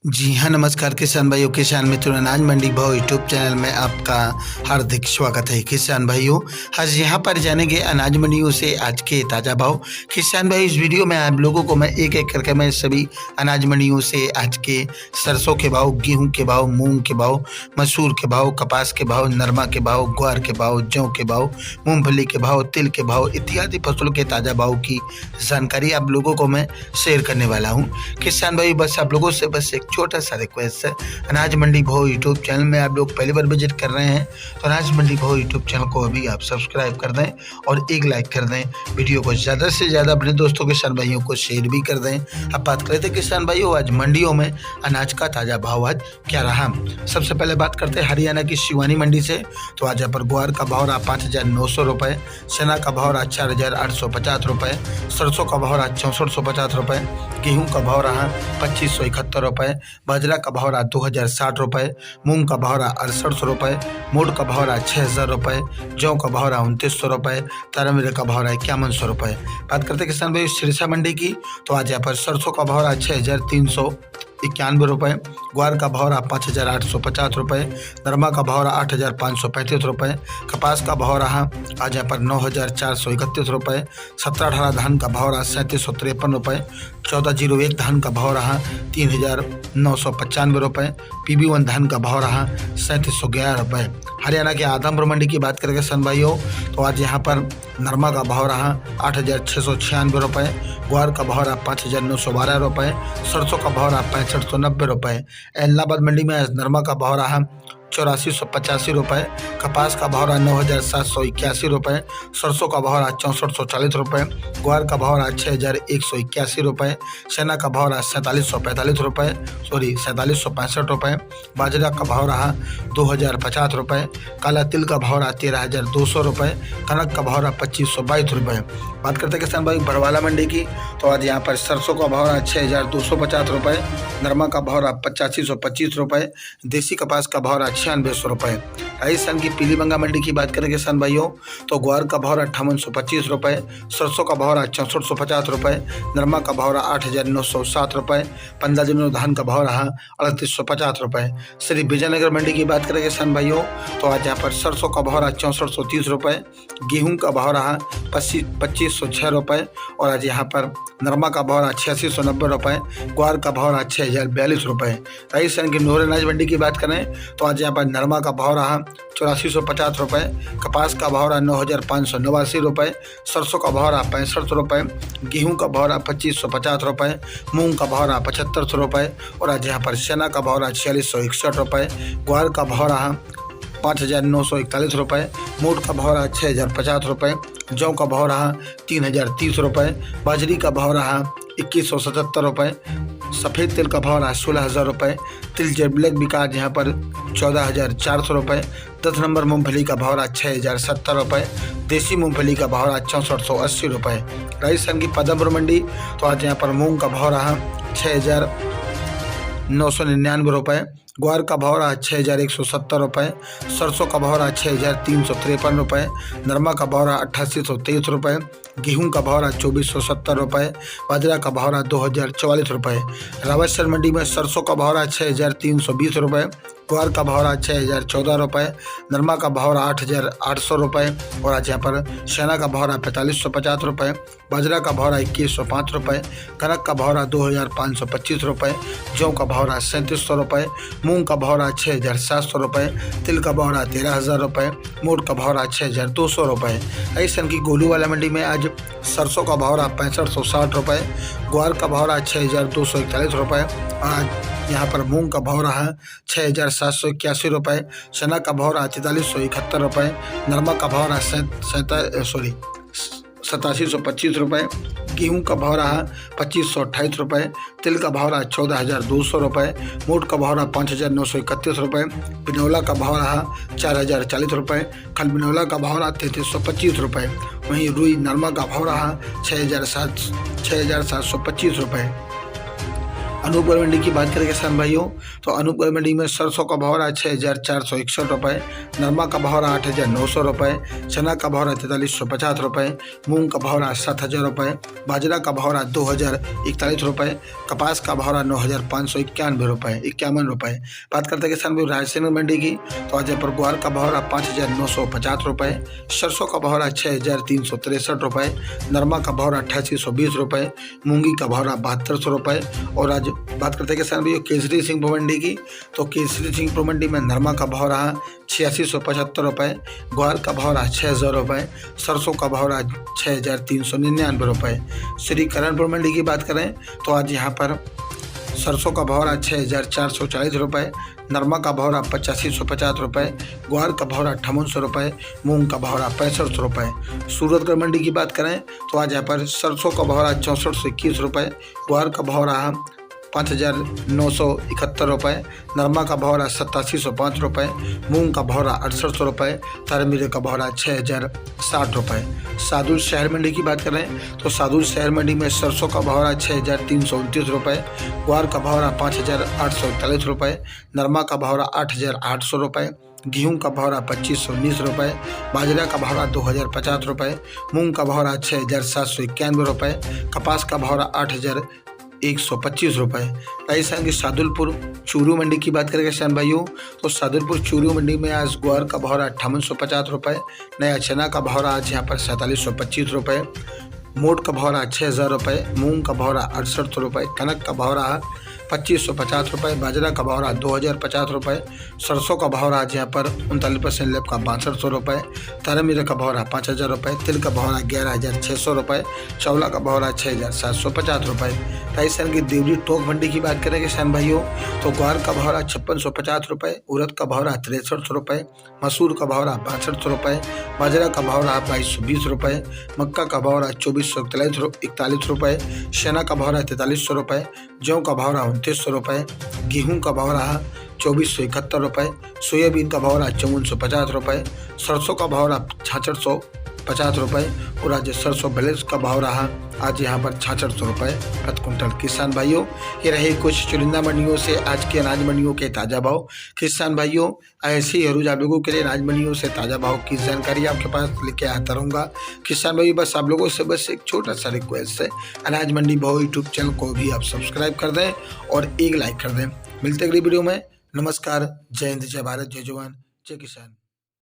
जी हाँ, नमस्कार किसान भाइयों, किसान मित्रों, अनाज मंडी भाव यूट्यूब चैनल में आपका हार्दिक स्वागत है। किसान भाइयों, आज यहाँ पर जानेंगे अनाज मंडियों से आज के ताज़ा भाव। किसान भाई, इस वीडियो में आप लोगों को मैं एक एक करके मैं सभी अनाज मंडियों से आज के सरसों के भाव, गेहूं के भाव, मूंग के भाव, मसूर के भाव, कपास के भाव, नरमा के भाव, ग्वार के भाव, जौ के भाव, मूंगफली के भाव, तिल के भाव इत्यादि फसलों के ताज़ा भाव की जानकारी आप लोगों को मैं शेयर करने वाला हूँ। किसान भाई, बस आप लोगों से बस एक छोटा सा रिक्वेस्ट है, अनाज मंडी भाव यूट्यूब चैनल में आप लोग पहली बार विजिट कर रहे हैं तो अनाज मंडी भाव यूट्यूब चैनल को अभी आप सब्सक्राइब कर दें और एक लाइक कर दें। वीडियो को ज़्यादा से ज़्यादा अपने दोस्तों किसान भाइयों को शेयर भी कर दें। अब बात करते हैं किसान भाइयों, आज मंडियों में अनाज का ताज़ा भाव आज क्या रहा। सबसे पहले बात करते हैं हरियाणा की शिवानी मंडी से। तो आज यहाँ पर ग्वार का भाव रहा 5,900 रुपये, चना का भाव रहा 4,850 रुपये, सरसों का भाव रहा 6450 रुपये, गेहूँ का भाव रहा 2571 रुपये, बाजरा का भाव रहा 2060 रुपये, मूंग का भाव रहा 6800 रुपये, मोट का भाव रहा 6000 रुपये, जौ का भाव रहा 2900 रुपये, तारामीरा का भाव रहा 5100 रुपये। बात करते किसान भाई सिरसा मंडी की। तो आज यहाँ पर सरसों का भाव रहा 6391 रुपये, ग्वार का भाव रहा 5850 रुपये, नरमा का भाव रहा 8535 रुपये, कपास का भाव रहा आज यहाँ पर 9431 रुपये, 1718 धान का भाव रहा 3753 रुपये, 1401 धान का भाव रहा 3995 रुपये, PB1 धान का भाव रहा 3711 रुपये। हरियाणा के आदमपुर मंडी की बात करेंगे सन भाइयों, तो आज यहाँ पर नरमा का भाव रहा 8696 रुपये, ग्वार का भाव रहा 5912 रुपये, सरसों का भाव रहा 6590 रुपये। एलनाबाद मंडी में आज नरमा का भाव रहा 8485 रुपये, कपास का भाव रहा 9781 रुपये, सरसों का भाव रहा 6440 रुपये, ग्वार का भाव रहा 6181 रुपये, चना का भाव रहा 4765 रुपये, बाजरा का भाव रहा 2050 रुपये, काला तिल का भाव रहा 13,200 रुपये, कनक का भाव रहा 2522 रुपये। बात करते हैं किसान भाई बड़वाला मंडी की। तो आज यहाँ पर सरसों का भाव रहा 6250 रुपये, नरमा का भाव रहा 8525 रुपये, देसी कपास का भाव रहा 9600 रुपये। राजस्थान की पीलीबंगा मंडी की बात करें किसान भाइयों, तो ग्वार का भाव रहा 5825 रुपये, सरसों का भाव रहा 6450 रुपये, नरमा का भाव रहा 8907 रुपये, 15 दिनों धान का भाव रहा 3850 रुपये। श्री विजयनगर मंडी की बात करें किसान भाइयों, तो आज यहाँ पर सरसों का भाव रहा 6430 रुपये, गेहूँ का भाव रहा 2506 रुपये, और आज यहाँ पर नरमा का भाव रहा 8690 रुपये, ग्वार का भाव रहा 6042 रुपये। राजस्थान की नोर अनाज मंडी की बात करें, तो आज यहाँ पर नरमा का भाव रहा 8450 रुपये, कपास का भाव रहा 9589 रुपये, सरसों का भाव रहा 65 रुपये, गेहूँ का भाव रहा 2550 रुपये, मूंग का भाव रहा 7500 रुपये, और आज यहाँ पर चना का भाव रहा 4661 रुपये, ग्वार का भाव रहा 5941 रुपये, मोट का भाव रहा 6050 रुपये, जौ का भाव रहा 3030 रुपये, बाजरी का भाव रहा 2177 रुपये, सफ़ेद तिल का भाव रहा 16,000 रुपये, तिल जेड ब्लैक बिका यहाँ पर 14,400 रुपये, 10 नंबर मूंगफली का भाव रहा 6,070 रुपये, देसी मूंगफली का भाव रहा 6480 रुपये। राजस्थान की पदमपुर मंडी, तो आज यहाँ पर मूंग का भाव रहा 6,999 रुपये, ग्वार का भाव रहा 6,170 रुपये, सरसों का भाव रहा 6,353 रुपये, नरमा का भाव रहा 8823 रुपये, गेहूं का भाव रहा 2470 रुपये, बाजरा का भाव रहा 2044 रुपये। रावतसर मंडी में सरसों का भाव रहा 6,320 रुपये, ग्वार का भाव रहा 6,014 रुपये, नरमा का भाव रहा 8,800 रुपये, और आज यहाँ पर चना का भाव रहा 4550 रुपये, बाजरा का भाव रहा 2105 रुपये, कनक का भाव रहा 2525 रुपये, जौ का भाव रहा 3700 रुपये, मूंग का भाव रहा 6,700 रुपये, तिल का भाव रहा 13,000 रुपये, मोट का भाव रहा 6,200 रुपये। राजस्थान की गोलूवाला मंडी में आज सरसों का भाव रहा 6560 रुपये, ग्वार का भाव रहा 6,241 रुपये, आज यहाँ पर मूंग का भाव रहा 6,781 रुपये, चना का भाव रहा 4371 रुपये, नरमा का भाव रहा 8725 रुपये, गेहूँ का भाव रहा 2528 रुपये, तिल का भाव रहा 14,200 रुपये, मोट का भाव रहा 5,931 रुपये, बिनौला का भाव रहा 4,040 रुपये, खल बिनौला का भाव रहा 3325 रुपये। वहीं रुई नरमा का भाव रहा 6,725 रुपये। अनूपगढ़ मंडी की बात करें किसान भाइयों तो अनूपगढ़ मंडी में सरसों का भाव रहा 6,461 रुपये, नरमा का भाव रहा 8,900 रुपये, चना का भाव रहा 4,350 रुपये, मूंग का भाव रहा 7,000 रुपये, बाजरा का भाव रहा 2,041 रुपये, कपास का भाव रहा 9,591 रुपये 51 रुपये। बात करते हैं किसान भाई रायसेन मंडी की तो आज पर ग्वार का भाव रहा 5,950 रुपये, सरसों का भाव रहा 6,363 रुपये, नरमा का भाव रहा 8,820 रुपये, मूंगी का भाव रहा 7,200 रुपये। और आज बात करते हैं किसान भैया केसरी सिंहपुर मंडी की तो केसरी सिंहपुर मंडी में नरमा का भाव रहा 8,675 रुपये, ग्वार का भाव रहा 6,000 रुपये, सरसों का भाव रहा 6,399 रुपये। श्री करणपुर मंडी की बात करें तो आज यहाँ पर सरसों का भाव रहा 6,440 रुपये, नरमा का भाव रहा 8,550 रुपये, ग्वार का भाव रहा 5,800 रुपये, मूंग का भाव रहा 65 रुपये। सूरतगढ़ मंडी की बात करें तो आज यहाँ पर सरसों का भाव रहा 6421 रुपये, ग्वार का भाव रहा 5,971 रुपये, नरमा का भाव रहा 8705 रुपये, मूंग का भाव रहा 6800 रुपये, तारमीरे का भाव रहा 6,060 रुपये। सादुल शहर मंडी की बात करें तो सादुल शहर मंडी में सरसों का भाव रहा 6,329 रुपये, ग्वार का भाव रहा 5,841 रुपये, नरमा का भाव रहा 8,800 रुपये, गेहूं का भाव रहा 2,519 रुपये, बाजरा का भाव रहा 2,050 रुपये, मूंग का भाव रहा 6,791 रुपये, कपास का भाव रहा 8,125 रुपये। राजस्थान की सादुलपुर चूरू मंडी की बात करें किसान भाइयों तो सादुलपुर चूरू मंडी में आज ग्वार का भाव रहा 5,850 रुपये, नया चना का भाव रहा आज यहाँ पर 4,725 रुपये, मोट का भाव रहा 6,000 रुपये, मूंग का भाव रहा 68 रुपये, कनक का भाव रहा 2,550 रुपये, बाजरा का भाव रहा 2,050 रुपये, सरसों का भाव रहा आज यहाँ पर 39% लेब का 6,200 रुपये, तारामीरा का भाव रहा 5,000 रुपये, तिल का भाव रहा 11,600 रुपये, चौला का भाव रहा 6,750 रुपये। राजस्थान की देवरी टोक मंडी की बात करें किसान भाइयों तो ग्वार का भाव रहा 5,650 रुपये, उड़द का भाव रहा 6,300 रुपये, मसूर का भाव रहा 6,200 रुपये, बाजरा का भाव रहा 2,220 रुपये, मक्का का भाव रहा 2,441 रुपये, चना का भाव रहा 4,300 रुपये, जौ का भाव रहा 2,900 रुपये, गेहूं का भाव रहा 2,471 रुपये, सोयाबीन का भाव रहा 5,450 रुपये, सरसों का भाव रहा 6,650 रुपये और आज सरसों बैलेंस का भाव रहा आज यहाँ पर 6,600 रुपये प्रति कुंटल। किसान भाइयों ये रहे कुछ चुनिंदा मंडियों से आज के अनाज मंडियों के ताज़ा भाव। किसान भाइयों ऐसे ही रोज आप लोगों के लिए अनाज मंडियों से ताज़ा भाव की जानकारी आपके पास लेके आता रहूँगा। किसान भाइयों बस आप लोगों से बस एक छोटा सा रिक्वेस्ट है, अनाज मंडी भाव यूट्यूब चैनल को भी आप सब्सक्राइब कर दें और एक लाइक कर दें। मिलते अगली वीडियो में। नमस्कार, जय हिंद, जय भारत, जय जवान, जय किसान।